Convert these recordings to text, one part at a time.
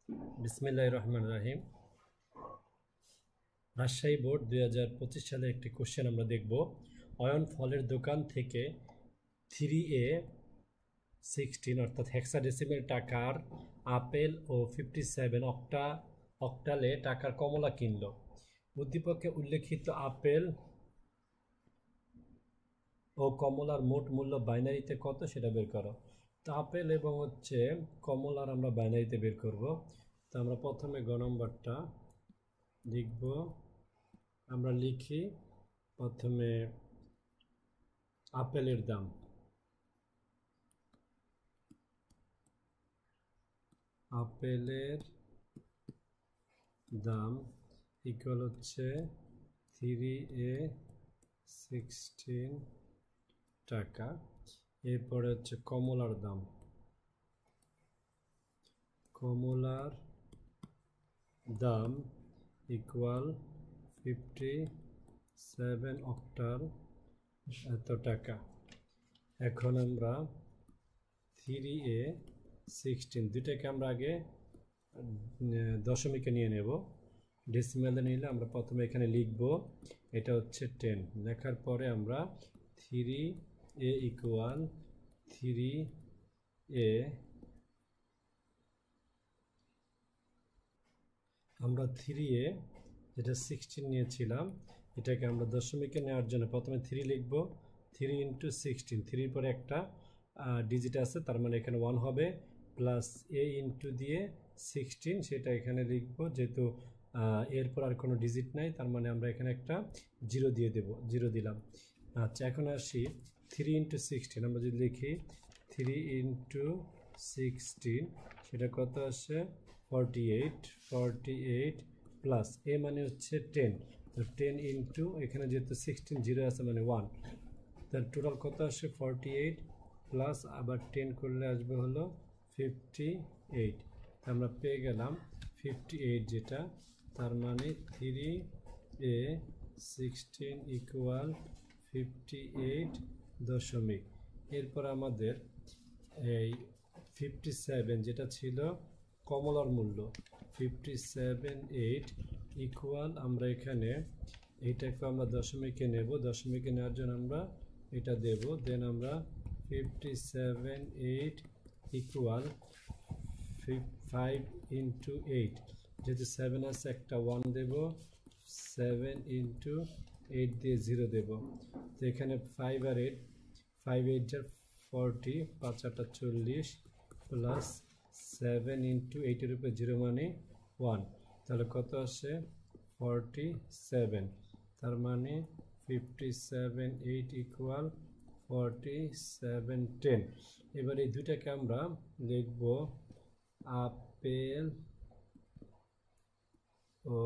বিসমিল্লাহির রহমানির রহিম। রাজশাহী বোর্ড 2025 সালে একটি কোশ্চেন আমরা দেখব। অয়ন ফলের দোকান থেকে 3A16 অর্থাৎ হেক্সাডেসিমেল টাকার আপেল ও 57 অক্টালে টাকার কমলা কিনল। উদ্দীপকে উল্লেখিত আপেল ও কমলার মোট মূল্য বাইনারিতে কত সেটা বের করো। তো আপেল এবং কমলার আমরা বাইনারিতে বের করব। তো আমরা প্রথমে গ নম্বরটা লিখব। আমরা লিখি প্রথমে আপেলের দাম, ইকুয়াল হচ্ছে 3A16 টাকা। এরপরে হচ্ছে কমলার দাম, ইকুয়াল 57 অক্টাল এত টাকা। এখন আমরা 3A16 দুইটাকে আমরা আগে দশমিকে নিয়ে নেব। ডেসিমেলে নিলে আমরা প্রথমে এখানে লিখব, এটা হচ্ছে 10। লেখার পরে আমরা 3A ইকুয়াল 3A, আমরা 3A যেটা 16 নিয়েছিলাম এটাকে আমরা দশমিকে নেওয়ার জন্য প্রথমে 3 লিখব। 3 × 16, 3 পরে একটা ডিজিট আছে, তার মানে এখানে 1 হবে, প্লাস A ইন্টু দিয়ে 16 সেটা এখানে লিখব। যেহেতু এরপর আর কোনো ডিজিট নাই, তার মানে আমরা এখানে একটা 0 দিয়ে দেব, 0 দিলাম। আচ্ছা, এখন আসি 3 × 16। আমরা যদি লিখি 3 × 16 সেটা কত আসে 48 প্লাস এ মানে হচ্ছে 10, তো 10 ইন্টু এখানে যেহেতু 16 0 আছে মানে 1, তার টোটাল কত আসে 48 প্লাস আবার 10 করলে আসবে হলো 58। আমরা পেয়ে গেলাম 58 যেটা, তার মানে 3A16 ইকুয়াল 58 দশমিক। এরপর আমাদের এই 57 যেটা ছিল কমলার মূল্য, 57.8 ইকুয়াল আমরা এখানে এইটাকে আমরা দশমিকে নেব। দশমিকে নেওয়ার জন্য আমরা এটা দেব, দেন আমরা 57.8 ইকুয়াল 5 × 8, যেহেতু 7 আছে একটা 1 দেব, 7 × 8 দিয়ে 0 দেব। তো এখানে 5 আর 8, 5 8 যা 40, 5 8 40 প্লাস 7 × 8 এর উপরে 0 মানে 1, তাহলে কত আসে 47। তার মানে 57.8 ইকুয়াল 47.10। এবার এই দুইটাকে আমরা লিখব আপেল ও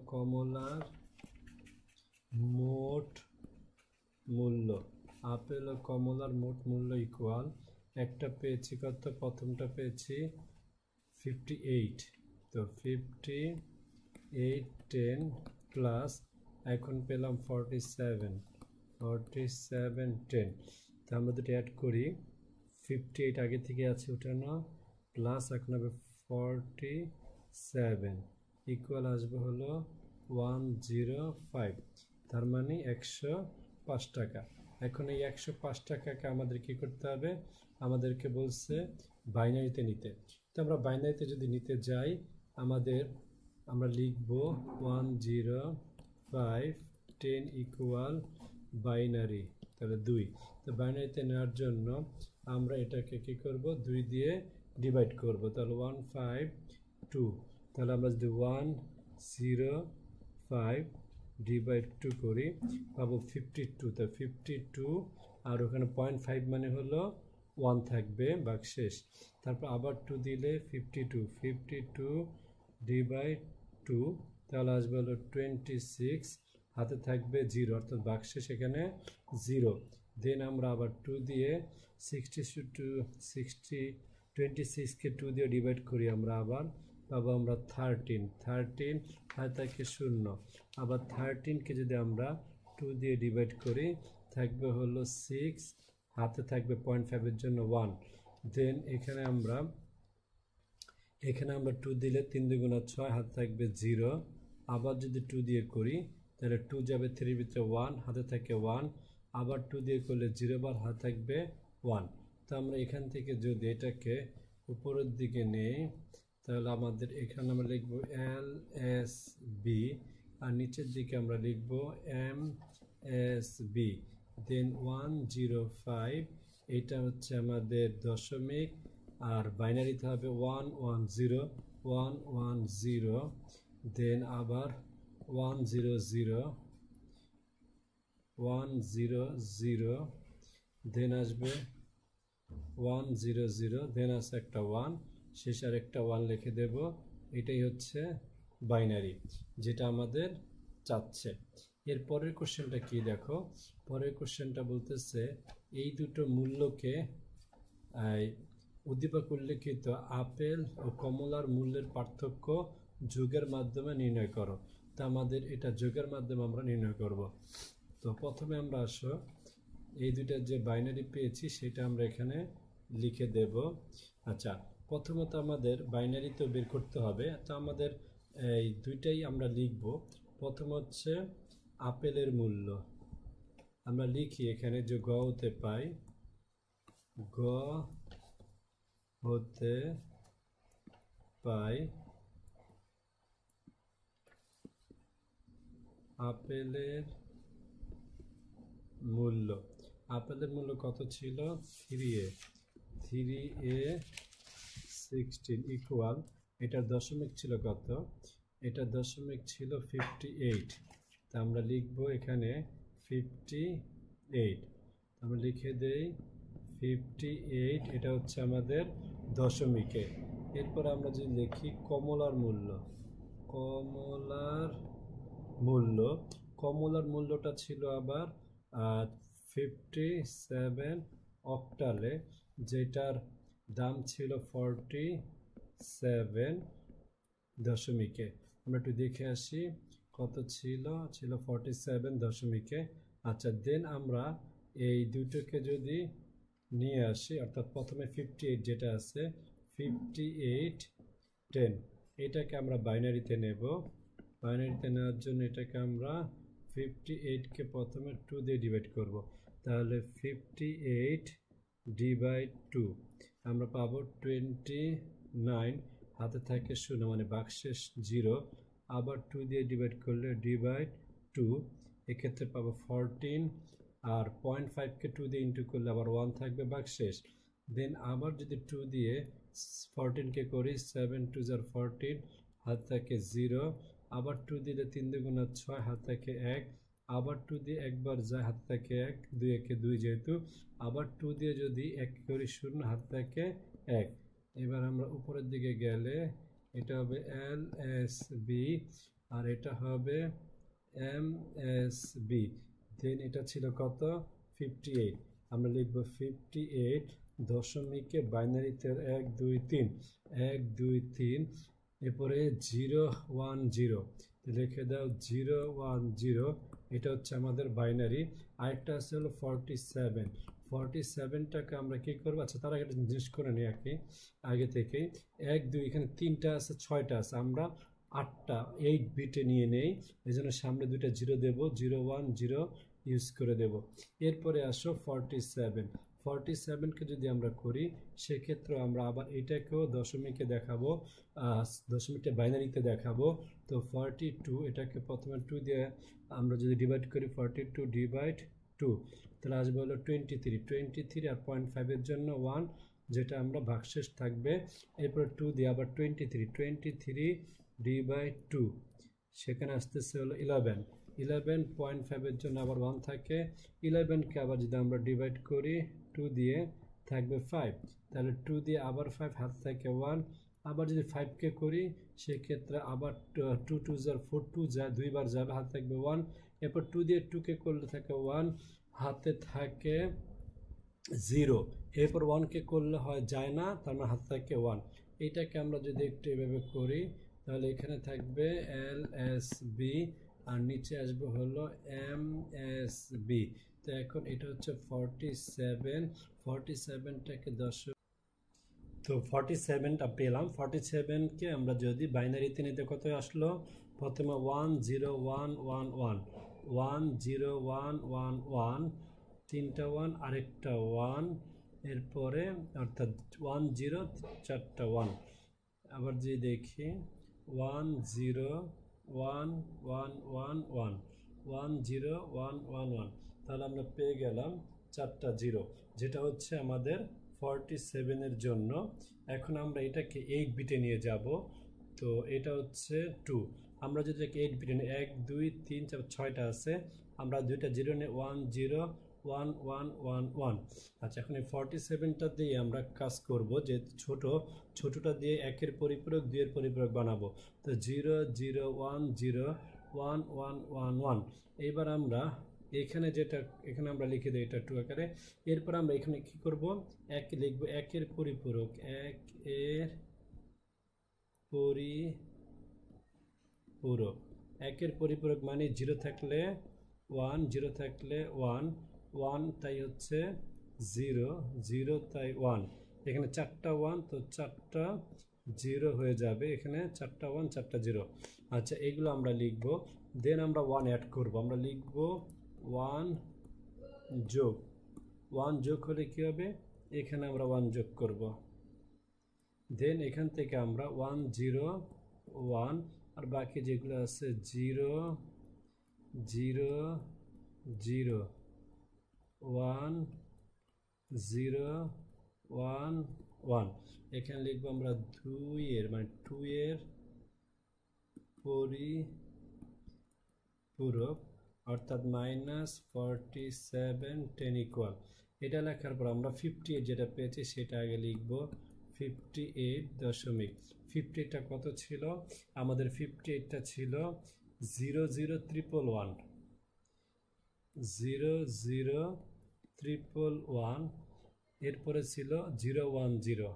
কমলার মোট মূল্য। আপেল ও কমলার মোট মূল্য ইকুয়াল, একটা পেয়েছি কত, প্রথমটা পেয়েছি 58, তো 58 10 প্লাস এখন পেলাম 47 10। তো আমরা দুটো অ্যাড করি, 58 আগে থেকে আছে উঠানো, প্লাস এখন হবে 47 ইকুয়াল আসবে হলো 105, তার মানে 105 টাকা। এখন এই 105 টাকাকে আমাদের কি করতে হবে, আমাদেরকে বলছে বাইনারিতে নিতে। তো আমরা বাইনারিতে যদি নিতে যাই আমরা লিখব 105 10 ইকুয়াল বাইনারি, তাহলে 2। তো বাইনারিতে নেওয়ার জন্য আমরা এটাকে কি করব, 2 দিয়ে ডিভাইড করব, তাহলে 152। তাহলে আমরা যদি 105 ডিভাইড 2 করি পাবো 52। তো 52 আর ওখানে 0.5 মানে হলো 1 থাকবে, বাকশেষ। তারপর আবার 2 দিলে 52 ডিভাইড 2, তাহলে আসবে হলো 26, হাতে থাকবে 0 অর্থাৎ বাকশেষ এখানে 0। দেন আমরা আবার 2 দিয়ে 26কে 2 দিয়ে ডিভাইড করি, আমরা আবার পাবো আমরা 13 হাতে থাকে 0, আবার 13কে যদি আমরা 2 দিয়ে ডিভাইড করি থাকবে হলো 6, হাতে থাকবে 0.5 এর জন্য 1, দেন এখানে আমরা 2 দিলে 3 2 6 হাতে থাকবে 0, আবার যদি 2 দিয়ে করি তাহলে 2 যাবে 3 এর ভিতরে 1, হাতে থাকে 1, আবার 2 দিয়ে করলে 0 বার, হাতে থাকবে 1। তো আমরা এখান থেকে যদি এটাকে উপরের দিকে নেই তাহলে আমাদের এখানে আমরা লিখব LSB, আর নিচের দিকে আমরা লিখব MSB, দেন 105, এটা হচ্ছে আমাদের দশমিক, আর বাইনারিতে হবে 110, দেন আবার 100, দেন আসবে 100, দেন আছে একটা 1, শেষ আর একটা 1 লিখে দেব। এটাই হচ্ছে বাইনারি যেটা আমাদের চাচ্ছে। এর পরের কোশ্চেনটা কি দেখো, পরের কোশ্চেনটা বলতেছে এই দুটো মূল্যকে উদ্দীপক উল্লেখিত আপেল ও কমলার মূল্যের পার্থক্য যোগের মাধ্যমে নির্ণয় করো। তা আমাদের এটা যোগের মাধ্যমে আমরা নির্ণয় করব। তো প্রথমে আমরা আসো এই দুইটার যে বাইনারি পেয়েছি সেটা আমরা এখানে লিখে দেব। আচ্ছা, প্রথমত আমাদের বাইনারি তো বের করতে হবে, তো আমাদের এই দুইটাই আমরা লিখব। প্রথম হচ্ছে আপেলের মূল্য, আমরা লিখি এখানে যে গ হতে পাই, গ হতে পাই আপেলের মূল্য। আপেলের মূল্য কত ছিল? 3a 16 ইকুয়াল, এটার দশমিক ছিল কত? এটার দশমিক ছিল 58। তা আমরা লিখব এখানে 58, আমরা লিখে দেই 58, এটা হচ্ছে আমাদের দশমিকে। এরপর আমরা যদি লিখি কমলার মূল্য, কমলার মূল্যটা ছিল আবার 57 অক্টালে, যেটার দাম ছিল 47 দশমিকে। আমরা একটু দেখে আসি কত ছিল 47 দশমিকে। আচ্ছা, দেন আমরা এই দুটোকে যদি নিয়ে আসি, অর্থাৎ প্রথমে 58 যেটা আছে 58 10, এটাকে আমরা বাইনারিতে নেব। বাইনারিতে নেওয়ার জন্য এটাকে আমরা 58কে প্রথমে 2 দিয়ে ডিভাইড করব, তাহলে 58 ডিভাইড 2 আমরা পাবো 29, হাতে থাকে 0 মানে বাক্সেস 0, আবার 2 দিয়ে ডিভাইড করলে ডিভাইড 2, এক্ষেত্রে পাবো 14, আর 0.5কে 2 দিয়ে ইন্টু করলে আবার 1 থাকবে বাক্সেস। দেন আবার যদি 2 দিয়ে 14কে করি 7 2 14, হাত থাকে 0, আবার 2 দিলে 3 2 6, হাত থাকে 1, আবার 2 দিয়ে একবার যায়, হাত থাকে 1, 2 একে 2 যেহেতু, আবার 2 দিয়ে যদি 1 করি 0, হাত থাকে 1। এবার আমরা উপরের দিকে গেলে এটা হবে LSB, আর এটা হবে MSB। দেন এটা ছিল কত? 58, আমরা লিখব 58 দশমিকে বাইনারিতে 1 2 3 1 2 3, এরপরে 010 লিখে দাও 010, এটা হচ্ছে আমাদের বাইনারি। আরেকটা আছে হলো 47টাকে আমরা কি করবো? আচ্ছা, তার আগে একটা জিনিস করে নিই আগে থেকেই 1 2, এখানে 3টা আছে 6টা আছে, আমরা 8টা 8 বিটে নিয়ে নেই, এই জন্য সামনে দুইটা 0 দেব, 010 ইউজ করে দেব। এরপরে আসো 47কে যদি আমরা করি সেক্ষেত্রে আমরা আবার এটাকেও দশমিকে দেখাবো, দশমিকটা বাইনারিতে দেখাবো। তো 42, এটাকে প্রথমে 2 দিয়ে আমরা যদি ডিভাইড করি 42 ডিভাইড 2, তাহলে আসবে হলো 23 আর 0.5 জন্য 1, যেটা আমরা ভাগশেষ থাকবে। এরপর 2 দিয়ে আবার 23 ডিভাইড 2, সেখানে আসতেছে হলো 11 11.5 জন্য আবার 1 থাকে। 11কে আবার যদি আমরা ডিভাইড করি 2 দিয়ে থাকবে 5, তাহলে 2 দিয়ে আবার 5, হাত থাকে 1, আবার যদি 5কে করি সেক্ষেত্রে আবার 2 2 4 2 যায়, দুইবার যাবে, হাত থাকবে 1, এরপর 2 দিয়ে 2কে করলে থাকে 1, হাতে থাকে 0, এরপর 1কে করলে হয় যায় না, তার মানে হাত থাকে 1। এটাকে আমরা যদি একটু এভাবে করি তাহলে এখানে থাকবে LSB, আর নিচে আসবে হলো MSB। তো এখন এটা হচ্ছে 47টাকে তো 47টা পেলাম। 47কে আমরা যদি বাইনারিতে নিতে কত আসলো, প্রথমে 10111 10111 তিনটা 1 আরেকটা 1 এরপরে অর্থাৎ 10 চারটা 1। আবার যদি দেখি 10111 10111, তাহলে আমরা পেয়ে গেলাম চারটা 0, যেটা হচ্ছে আমাদের 47 এর জন্য। এখন আমরা এটাকে 8 বিটে নিয়ে যাব। তো এটা হচ্ছে 2। আমরা যদি এটাকে 8 বিটে নিই, 1 2 3 4 6টা আছে, আমরা দুইটা 0 নিয়ে 101111। আচ্ছা, এখন এই 47টা দিয়ে আমরা কাজ করব, যে ছোটটা দিয়ে 1 এর পরিপূরক 2 এর পরিপূরক বানাবো। তো 0 0 1 0 1 1 1 1। এইবার আমরা এখানে এখানে আমরা লিখে দিই এটা 2 আকারে। এরপর আমরা এখানে কি করব, 1 লিখব, 1 এর পরিপূরক 1 এর পরিপূরক 1 এর পরিপূরক মানে 0 থাকলে 1 0 থাকলে 1 1 তাই হচ্ছে 0 0 তাই 1। এখানে চারটা 1, তো চারটা 0 হয়ে যাবে, এখানে চারটা 1 চারটা 0। আচ্ছা, এগুলো আমরা লিখব। দেন আমরা 1 অ্যাড করব। আমরা লিখব 1 যোগ হলে কি হবে, এখানে আমরা 1 যোগ করব। দেন এখান থেকে আমরা 1 0 1, আর বাকি যেগুলো আছে 0 0 0 1 0 1 1। এখানে লিখবো আমরা 2 এর মানে 2 এর পরিপূরক অর্থাৎ -47 10 ইকুয়াল। এটা লেখার পর আমরা 58 যেটা পেয়েছি সেটা আগে লিখব। 58.58টা কত ছিল আমাদের? 58টা ছিল 00111 00111। এরপরে ছিল 010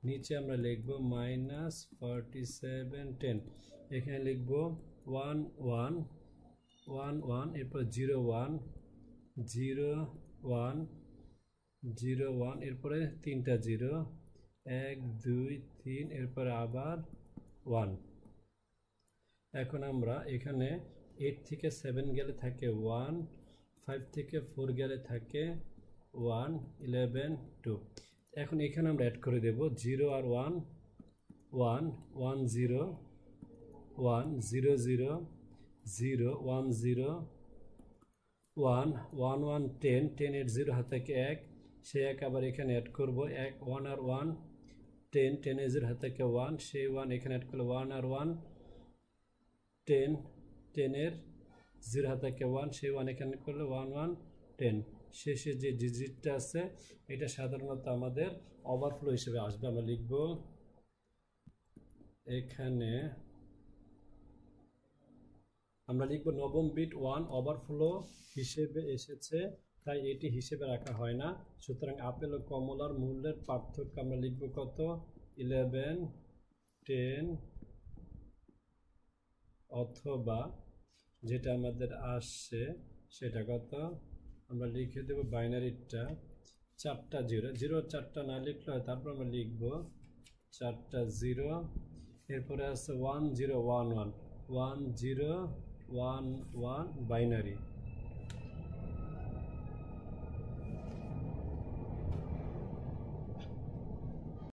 নিচে আমরা লিখব -47 10। এখানে লিখব 1111, এরপর 01 01 01, এরপরে তিনটা 0 1 2 3, এরপরে আবার 1। এখন আমরা এখানে 8 থেকে 7 গেলে থাকে 1, 5 থেকে 4 গেলে থাকে 1, 11 2। এখন এখানে আমরা অ্যাড করে দেব 0 আর 1 1 1 0 1 0 0 0 1 0 1 1 1 10 10 এর 0 হাতে থেকে 1, সে 1 আবার এখানে অ্যাড করব। 1 1 আর 1 10 10 এর 0 হাতে থেকে 1, সেই 1 এখানে অ্যাড করলে 1 আর 1 10 10 এর 0 হাতে থেকে 1, সেই 1 এখানে করলে 1 1 10। শেষে যে ডিজিটটা আছে এটা সাধারণত আমাদের ওভারফ্লো হিসেবে আসবে। আমরা লিখব এখানে আমরা লিখব নবম বিট 1 ওভারফ্লো হিসেবে এসেছে, তাই এটি হিসেবে রাখা হয় না। সুতরাং আপেল ও কমলার মূল্যের পার্থক্য আমরা লিখব কত? 11 10, অথবা যেটা আমাদের আসছে সেটা কত আমরা লিখে দেব বাইনারিটা চারটা 0 0 চারটা না লিখলে হয়, তারপর আমরা লিখব চারটা 0। এরপরে আছে 1011 1011 বাইনারি।